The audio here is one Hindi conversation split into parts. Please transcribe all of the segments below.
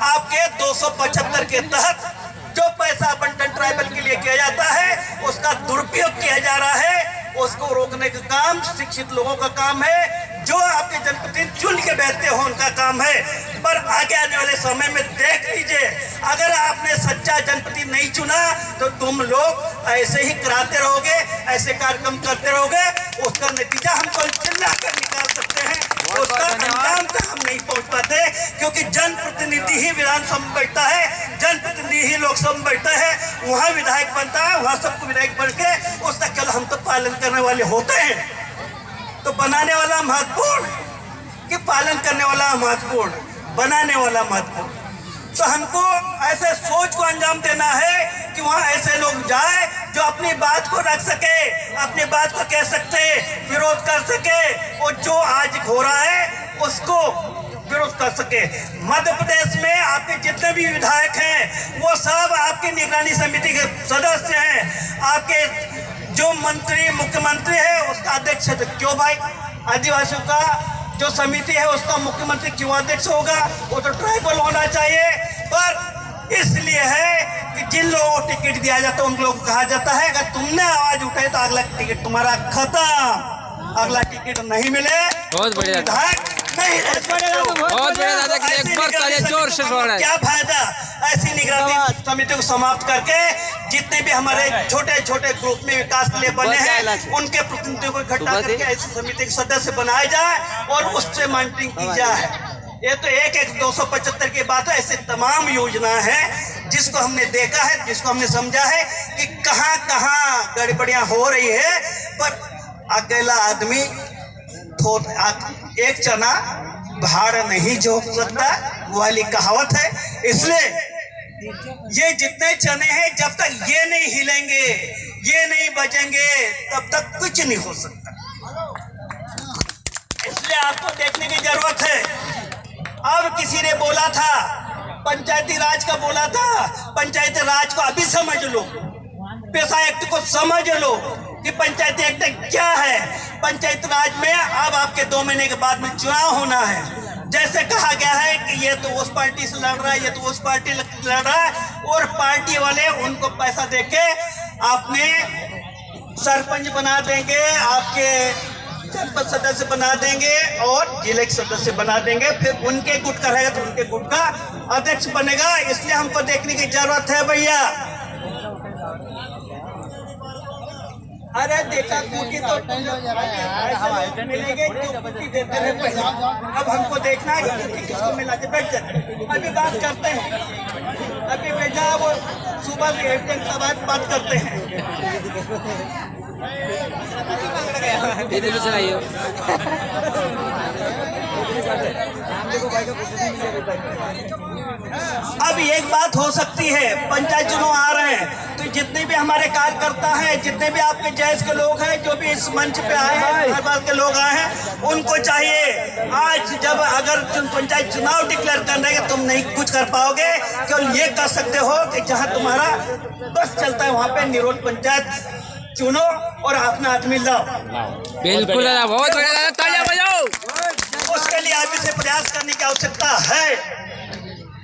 आपके 275 के तहत जो पैसा बंटन ट्राइबल के लिए किया जाता है उसका दुरुपयोग किया जा रहा है। उसको रोकने का काम शिक्षित लोगों का काम है, जो आपके जनप्रतिनिधि चुन के बैठते हो उनका काम है। पर आगे आने वाले समय में देख लीजिए, अगर आपने सच्चा जनप्रतिनिधि नहीं चुना तो तुम लोग ऐसे ही कराते रहोगे, ऐसे कार्यक्रम करते रहोगे। उसका नतीजा हम कल चिल्ला कर निकाल सकते हैं, उसका अंजाम तक हम नहीं पहुंच पाते, क्योंकि जनप्रतिनिधि ही विधानसभा में बैठता है, जनप्रतिनिधि ही लोकसभा में बैठता है, वहाँ विधायक बनता है, वहाँ सबको विधायक बन के उसका केवल हम तो पालन करने वाले होते हैं। तो बनाने वाला महत्वपूर्ण कि पालन करने वाला महत्वपूर्ण, बनाने वाला महत्वपूर्ण। तो हमको ऐसे सोच को अंजाम देना है कि वहाँ ऐसे लोग जाए जो अपनी बात को रख सके, अपनी बात को कह सकते, विरोध कर सके, और जो आज हो रहा है उसको विरोध कर सके। मध्य प्रदेश में आपके जितने भी विधायक हैं वो सब आपकी निगरानी समिति के सदस्य हैं। आपके जो मंत्री मुख्यमंत्री है उसका अध्यक्ष है, तो क्यों भाई आदिवासियों का जो समिति है उसका मुख्यमंत्री क्यों अध्यक्ष होगा? वो तो ट्राइबल होना चाहिए। पर इसलिए है कि जिन लोगों को टिकट दिया जाता है उन लोगों को कहा जाता है अगर तुमने आवाज उठाई तो अगला टिकट तुम्हारा खत्म, अगला टिकट नहीं मिले बहुत बढ़िया नहीं रह बहुत बढ़िया दादा के एक बार तालियां जोर से हो रहा है। क्या फायदा ऐसी निगरानी समिति को समाप्त करके जितने भी हमारे छोटे छोटे ग्रुप में विकास के लिए बने हैं उनके प्रतिनिधियों को इकट्ठा करके ऐसी समिति के सदस्य बनाया जाए और उससे मॉनिटरिंग की जाए। ये तो एक 275 की बात है, ऐसे तमाम योजना है जिसको हमने देखा है, जिसको हमने समझा है कि कहाँ कहाँ गड़बड़ियाँ हो रही है। पर अकेला आदमी एक चना भाड़ नहीं जोक सकता वाली कहावत है। इसलिए ये जितने चने हैं जब तक ये नहीं हिलेंगे, ये नहीं बजेंगे, तब तक कुछ नहीं हो सकता। इसलिए आपको देखने की जरूरत है। अब किसी ने बोला था पंचायती राज का, बोला था पंचायती राज को अभी समझ लो, पेशा एक्ट को समझ लो कि पंचायती एक्ट क्या है। पंचायत राज में अब आपके 2 महीने के बाद में चुनाव होना है। जैसे कहा गया है कि ये तो उस पार्टी से लड़ रहा है, ये तो उस पार्टी लड़ रहा है, और पार्टी वाले उनको पैसा देके आपने सरपंच बना देंगे, आपके जनपद सदस्य बना देंगे और जिले के सदस्य बना देंगे। फिर उनके गुट का रहेगा तो उनके गुट का अध्यक्ष बनेगा। इसलिए हमको देखने की जरूरत है भैया। अरे देखा कुकी तो मिलेंगे जो कुकी देते हैं पहले। अब हमको देखना है कि कुकी किसको मिला के बैठ जाते। अभी बात करते हैं, अभी बेटा वो सुबह में 1 घंटा बाद बात करते हैं। अब एक बात हो सकती है, पंचायत चुनाव आ रहे हैं तो जितने भी हमारे कार्यकर्ता हैं, जितने भी आपके जैस के लोग हैं, जो भी इस मंच पे आए हैं, हर बात के लोग आए हैं, उनको चाहिए आज जब अगर पंचायत चुनाव डिक्लेयर करने के तुम नहीं कुछ कर पाओगे, केवल ये कर सकते हो कि जहां तुम्हारा बस चलता है वहां पे निरोध पंचायत चुनो और अपना आदमी लाओ। बिल्कुल बहुत बढ़िया, तालियां बजाओ। उसके लिए आप इसे प्रयास करने की आवश्यकता है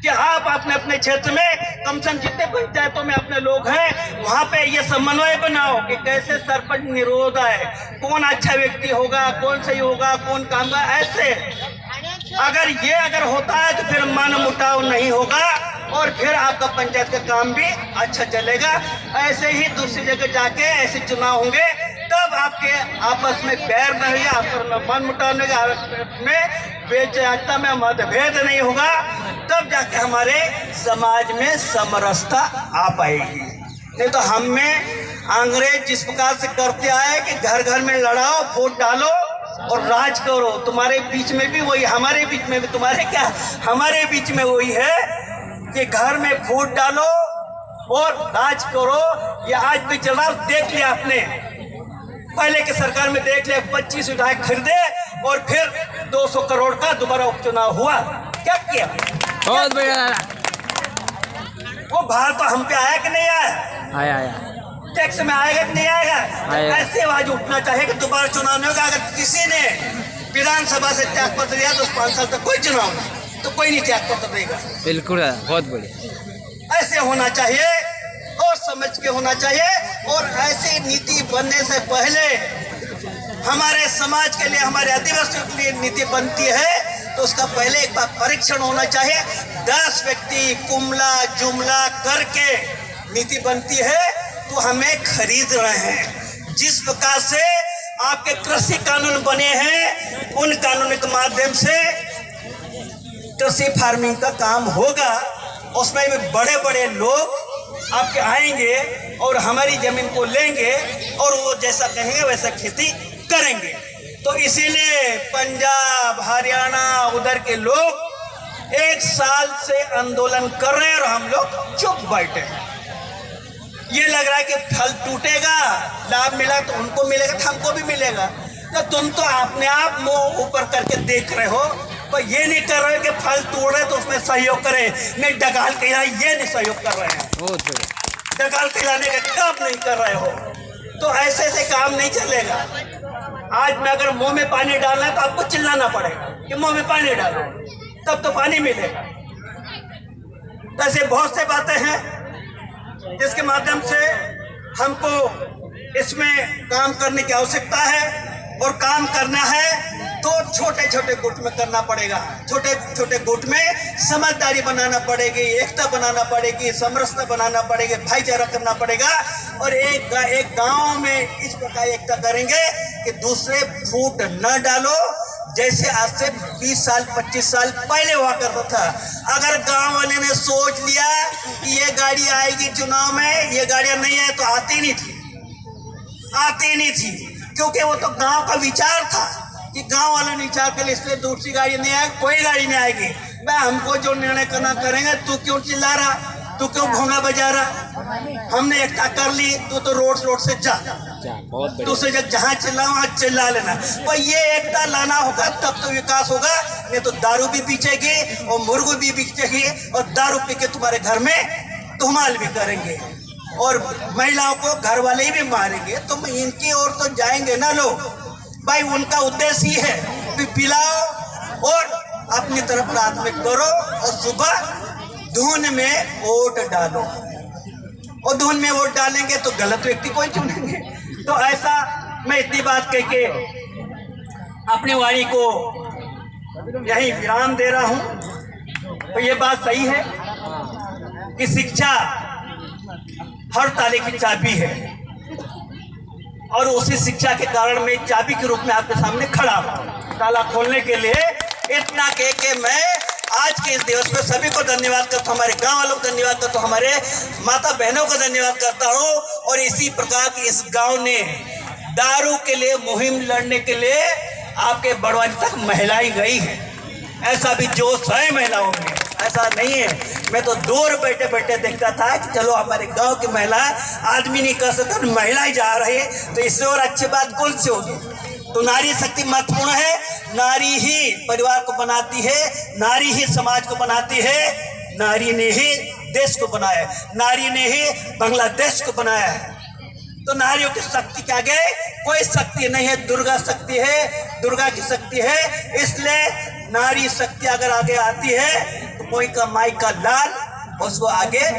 कि आप अपने अपने क्षेत्र में कम से कम जितने पंचायतों में अपने लोग हैं वहाँ पे ये समन्वय बनाओ कि कैसे सरपंच निरोध आए, कौन अच्छा व्यक्ति होगा, कौन सही होगा, कौन काम का। ऐसे अगर होता है तो फिर मन मुटाव नहीं होगा और फिर आपका पंचायत का काम भी अच्छा चलेगा। ऐसे ही दूसरी जगह जाके ऐसे चुनाव होंगे तब आपके आपस में बैर नहीं होगा, आपस में मन मुटाव नहीं होगा, आपस में बेचैनता में मतभेद नहीं होगा, तब जाके हमारे समाज में समरसता आ पाएगी। नहीं तो हम में अंग्रेज जिस प्रकार से करते आए कि घर घर में लड़ाओ, वोट डालो और राज करो, तुम्हारे बीच में भी वही, हमारे बीच में भी, तुम्हारे क्या हमारे बीच में वही है कि घर में वोट डालो और राज करो। ये आज भी चल रहा, देख लिया आपने, पहले के सरकार में देख लिया, 25 विधायक खरीदे और फिर 200 करोड़ का दोबारा उपचुनाव हुआ। क्या किया? बहुत बढ़िया। वो भार तो हम पे आया कि नहीं आया? आया। टैक्स में आएगा कि नहीं आएगा? ऐसे आवाज उठना चाहिए कि दोबारा चुनाव नहीं होगा। अगर किसी ने विधानसभा से त्याग पत्र दिया तो 5 साल तक कोई चुनाव नहीं। तो कोई नहीं त्याग पत्र देगा। बिल्कुल है, बहुत बढ़िया। ऐसे होना चाहिए और समझ के होना चाहिए। और ऐसी नीति बनने से पहले हमारे समाज के लिए, हमारे आदिवासियों के लिए नीति बनती है तो उसका पहले एक बार परीक्षण होना चाहिए। 10 व्यक्ति कुमला जुमला करके नीति बनती है तो हमें खरीद रहे हैं। जिस प्रकार से आपके कृषि कानून बने हैं उन कानून के माध्यम से कृषि फार्मिंग का काम होगा। उसमें भी बड़े बड़े लोग आपके आएंगे और हमारी जमीन को लेंगे और वो जैसा कहेंगे वैसा खेती करेंगे। तो इसीलिए पंजाब हरियाणा उधर के लोग 1 साल से आंदोलन कर रहे हैं और हम लोग चुप बैठे हैं। ये लग रहा है कि फल टूटेगा, लाभ मिला तो उनको मिलेगा तो हमको भी मिलेगा। तो तुम तो अपने आप मुंह ऊपर करके देख रहे हो, पर ये नहीं कर रहे कि फल तोड़ रहे तो उसमें सहयोग करें। नहीं डगाल कहला ये नहीं सहयोग कर रहे हैं, बहुत बढ़िया। डगाल कहलाने का काम नहीं कर रहे हो। तो ऐसे ऐसे काम नहीं चलेगा। आज में अगर मुंह में पानी डालना है तो आपको चिल्लाना पड़ेगा कि मुंह में पानी डालो, तब तो पानी मिलेगा। तो ऐसे बहुत से बातें हैं जिसके माध्यम से हमको इसमें काम करने की आवश्यकता है। और काम करना है तो छोटे छोटे गुट में करना पड़ेगा। छोटे छोटे गुट में समझदारी बनाना पड़ेगी, एकता बनाना पड़ेगी, समरसता बनाना पड़ेगी, भाईचारा करना पड़ेगा। और एक गांव में इस प्रकार एकता करेंगे कि दूसरे फूट न डालो, जैसे आज से 20 साल 25 साल पहले हुआ करता था। अगर गांव वाले ने सोच लिया कि ये गाड़ी आएगी चुनाव में, ये गाड़ियां नहीं आए तो आती नहीं थी, क्योंकि वो तो गांव का विचार था कि गांव वालों ने विचार कर, इसलिए दूसरी गाड़ी नहीं आएगी, कोई गाड़ी नहीं आएगी। मैं हमको जो निर्णय करना करेंगे, तू क्यों चिल्ला रहा, तू क्यों भोंगा बजा रहा। हमने एकता कर ली, तू तो रोड से जा, दूसरे जगह जहाँ चिल्ला वहाँ चिल्ला लेना। पर ये एकता लाना होगा तब तो विकास होगा। नहीं तो दारू भी पीछेगी और मुर्गो भी पीछेगी और दारू पी के तुम्हारे घर में धुमाल भी करेंगे और महिलाओं को घर वाले ही भी मारेंगे। तो इनकी ओर तो जाएंगे ना लोग। भाई उनका उद्देश्य ही है कि पिलाओ और अपनी तरफ रात में करो और सुबह धुन में वोट डालो। और धुन में वोट डालेंगे तो गलत व्यक्ति को ही चुनेंगे। तो ऐसा मैं इतनी बात कह के अपनी वाणी को यही विराम दे रहा हूं। तो ये बात सही है कि शिक्षा हर ताले की चाबी है और उसी शिक्षा के कारण मैं चाबी के रूप में आपके सामने खड़ा हूं। ताला खोलने के लिए इतना कह के मैं आज के इस दिवस पर सभी को धन्यवाद करता हूँ, हमारे गांव वालों को धन्यवाद करता हूँ, हमारे माता बहनों को धन्यवाद करता हूँ। और इसी प्रकार की इस गांव ने दारू के लिए मुहिम लड़ने के लिए आपके बड़वानी तक महिलाएं गई है। ऐसा भी जोश है महिलाओं में, ऐसा नहीं है। मैं तो दूर बैठे बैठे देखता था कि चलो हमारे गांव की महिला, आदमी नहीं कर सकता, महिलाएं जा रही है, तो इससे और अच्छी बात कौन सी होगी। तो नारी शक्ति महत्वपूर्ण है। नारी ही परिवार को बनाती है, नारी ही समाज को बनाती है, नारी ने ही देश को बनाया है, नारी ने ही बांग्लादेश को बनाया है। तो नारियों की शक्ति के आगे कोई शक्ति नहीं है। दुर्गा शक्ति है, दुर्गा की शक्ति है। इसलिए नारी शक्ति अगर आगे आती है तो कोई का माई का लाल उसको आगे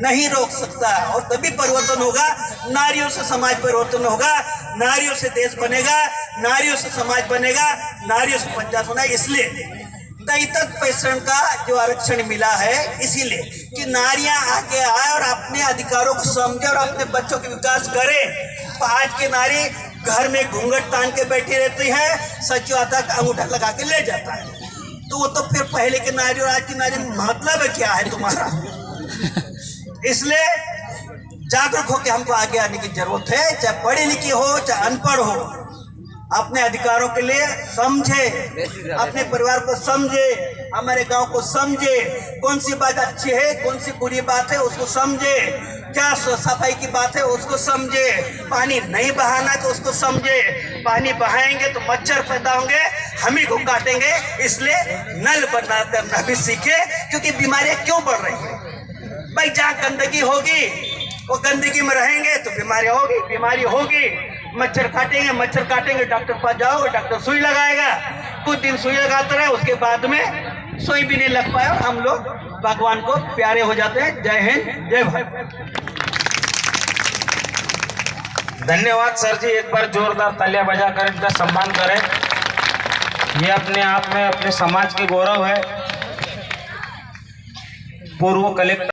नहीं रोक सकता। और तभी परिवर्तन होगा, नारियों से समाज परिवर्तन होगा, नारियों से देश बनेगा, नारियों से समाज बनेगा, नारियों से पंचायत होना। इसलिए दैतक पेंशन का जो आरक्षण मिला है इसीलिए कि नारियां आगे आए और अपने अधिकारों को समझे और अपने बच्चों के विकास करें। तो आज की नारी घर में घूंघट तान के बैठी रहती है, सचिव आता है अंगूठा लगा के ले जाता है। तो वो तो फिर पहले की नारी और आज की नारी मतलब क्या है तुम्हारा। इसलिए जागरूक होकर हमको आगे आने की जरूरत है, चाहे पढ़ी लिखी हो चाहे अनपढ़ हो। अपने अधिकारों के लिए समझे, अपने परिवार को समझे, हमारे गांव को समझे, कौन सी बात अच्छी है कौन सी बुरी बात है उसको समझे, क्या सफाई की बात है उसको समझे, पानी नहीं बहाना तो उसको समझे। पानी बहाएंगे तो मच्छर पैदा होंगे, हम ही को काटेंगे। इसलिए नल बंद करना भी सीखे, क्योंकि बीमारियां क्यों बढ़ रही है। भाई जहाँ गंदगी होगी वो गंदगी में रहेंगे तो बीमारी होगी। मच्छर काटेंगे, डॉक्टर पास जाओगे, डॉक्टर सुई लगाएगा, कुछ दिन सुई लगाता रहे, उसके बाद में सुई भी नहीं लग पाए और हम लोग भगवान को प्यारे हो जाते हैं। जय हिंद, जय भारत। धन्यवाद सर जी, एक बार जोरदार तालियां बजाकर इनका सम्मान करें। ये अपने आप में अपने समाज के गौरव है। पूर्व कलेक्टर